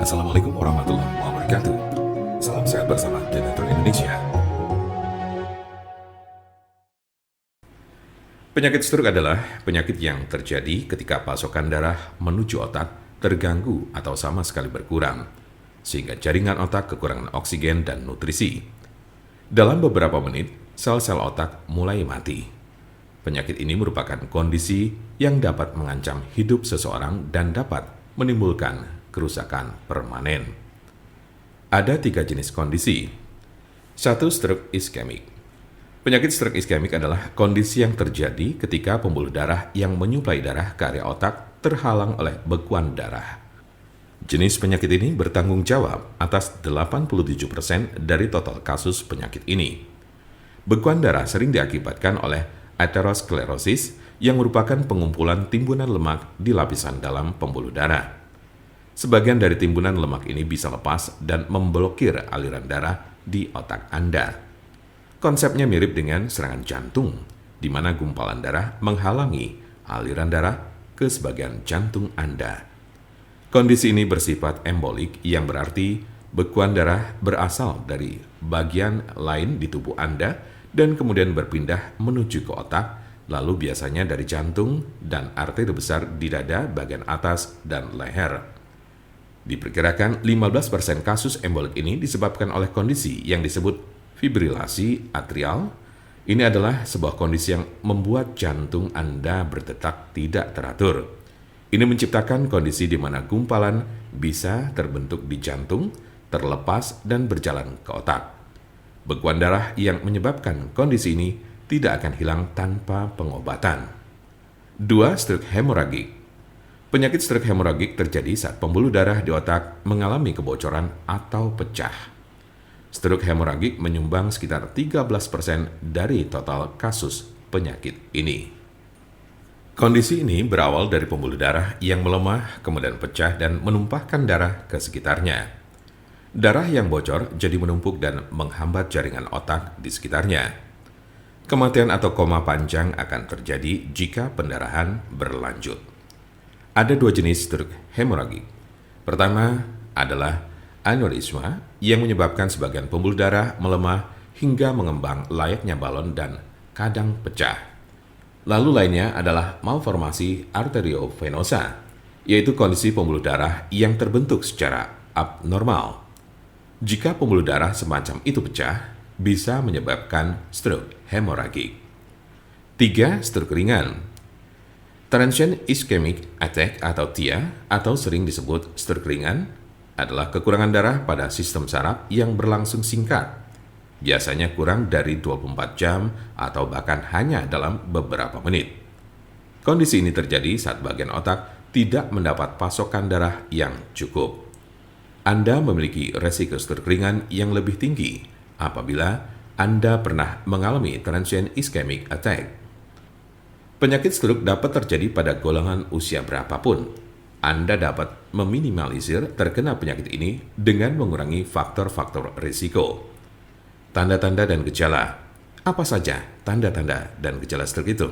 Assalamualaikum warahmatullahi wabarakatuh. Salam sehat bersama Denatur Indonesia. Penyakit stroke adalah penyakit yang terjadi ketika pasokan darah menuju otak terganggu atau sama sekali berkurang, sehingga jaringan otak kekurangan oksigen dan nutrisi. Dalam beberapa menit, sel-sel otak mulai mati. Penyakit ini merupakan kondisi yang dapat mengancam hidup seseorang dan dapat menimbulkan kerusakan permanen. Ada 3 jenis kondisi. 1. Stroke iskemik. Penyakit stroke iskemik adalah kondisi yang terjadi ketika pembuluh darah yang menyuplai darah ke area otak terhalang oleh bekuan darah. Jenis penyakit ini bertanggung jawab atas 87% dari total kasus penyakit ini. Bekuan darah sering diakibatkan oleh aterosklerosis yang merupakan pengumpulan timbunan lemak di lapisan dalam pembuluh darah. Sebagian dari timbunan lemak ini bisa lepas dan memblokir aliran darah di otak Anda. Konsepnya mirip dengan serangan jantung, di mana gumpalan darah menghalangi aliran darah ke sebagian jantung Anda. Kondisi ini bersifat embolik, yang berarti bekuan darah berasal dari bagian lain di tubuh Anda dan kemudian berpindah menuju ke otak, lalu biasanya dari jantung dan arteri besar di dada bagian atas dan leher. Diperkirakan 15% kasus embolik ini disebabkan oleh kondisi yang disebut fibrilasi atrial. Ini adalah sebuah kondisi yang membuat jantung Anda berdetak tidak teratur. Ini menciptakan kondisi di mana gumpalan bisa terbentuk di jantung, terlepas dan berjalan ke otak. Bekuan darah yang menyebabkan kondisi ini tidak akan hilang tanpa pengobatan. 2. Stroke hemoragik. Penyakit stroke hemoragik terjadi saat pembuluh darah di otak mengalami kebocoran atau pecah. Stroke hemoragik menyumbang sekitar 13% dari total kasus penyakit ini. Kondisi ini berawal dari pembuluh darah yang melemah, kemudian pecah dan menumpahkan darah ke sekitarnya. Darah yang bocor jadi menumpuk dan menghambat jaringan otak di sekitarnya. Kematian atau koma panjang akan terjadi jika pendarahan berlanjut. Ada 2 jenis stroke hemoragik. Pertama adalah aneurisma yang menyebabkan sebagian pembuluh darah melemah hingga mengembang layaknya balon dan kadang pecah. Lalu lainnya adalah malformasi arteriovenosa, yaitu kondisi pembuluh darah yang terbentuk secara abnormal. Jika pembuluh darah semacam itu pecah, bisa menyebabkan stroke hemoragik. 3. Stroke ringan. Transient ischemic attack atau TIA, atau sering disebut stroke ringan, adalah kekurangan darah pada sistem saraf yang berlangsung singkat, biasanya kurang dari 24 jam atau bahkan hanya dalam beberapa menit. Kondisi ini terjadi saat bagian otak tidak mendapat pasokan darah yang cukup. Anda memiliki resiko stroke ringan yang lebih tinggi apabila Anda pernah mengalami transient ischemic attack. Penyakit stroke dapat terjadi pada golongan usia berapapun. Anda dapat meminimalisir terkena penyakit ini dengan mengurangi faktor-faktor risiko. Tanda-tanda dan gejala. Apa saja tanda-tanda dan gejala stroke itu?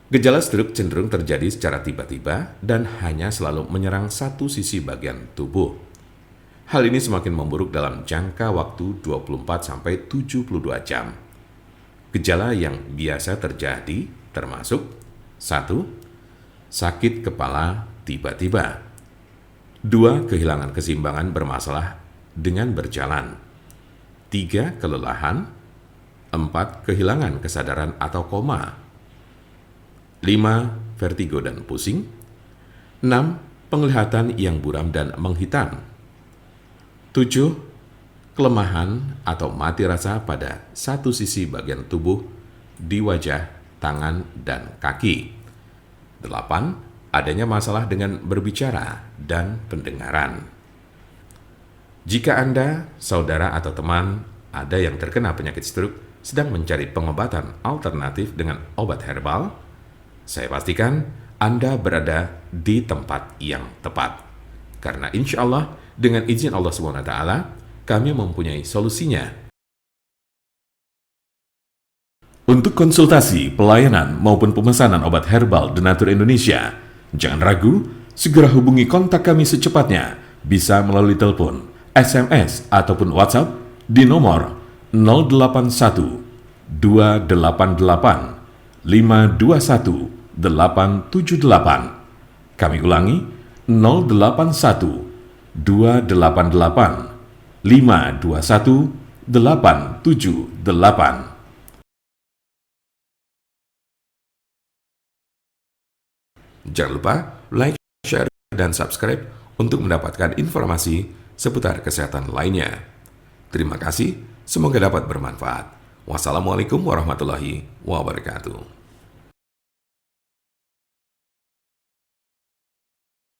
Gejala stroke cenderung terjadi secara tiba-tiba dan hanya selalu menyerang satu sisi bagian tubuh. Hal ini semakin memburuk dalam jangka waktu 24-72 jam. Gejala yang biasa terjadi termasuk 1. Sakit kepala tiba-tiba. 2. Kehilangan keseimbangan bermasalah dengan berjalan. 3. Kelelahan. 4. Kehilangan kesadaran atau koma. 5. Vertigo dan pusing. 6. Penglihatan yang buram dan menghitam. 7. Kelemahan atau mati rasa pada satu sisi bagian tubuh di wajah, tangan, dan kaki. 8. Adanya masalah dengan berbicara dan pendengaran. Jika Anda, saudara atau teman ada yang terkena penyakit stroke sedang mencari pengobatan alternatif dengan obat herbal, saya pastikan Anda berada di tempat yang tepat. Karena insya Allah, dengan izin Allah SWT, kami mempunyai solusinya. Untuk konsultasi, pelayanan, maupun pemesanan obat herbal Denatur Indonesia, jangan ragu, Segera hubungi kontak kami secepatnya, bisa melalui telepon, SMS, ataupun WhatsApp di nomor 081 288 521 878. Kami ulangi, 081 288 521 878. Jangan lupa like, share, dan subscribe untuk mendapatkan informasi seputar kesehatan lainnya. Terima kasih, semoga dapat bermanfaat. Wassalamualaikum warahmatullahi wabarakatuh.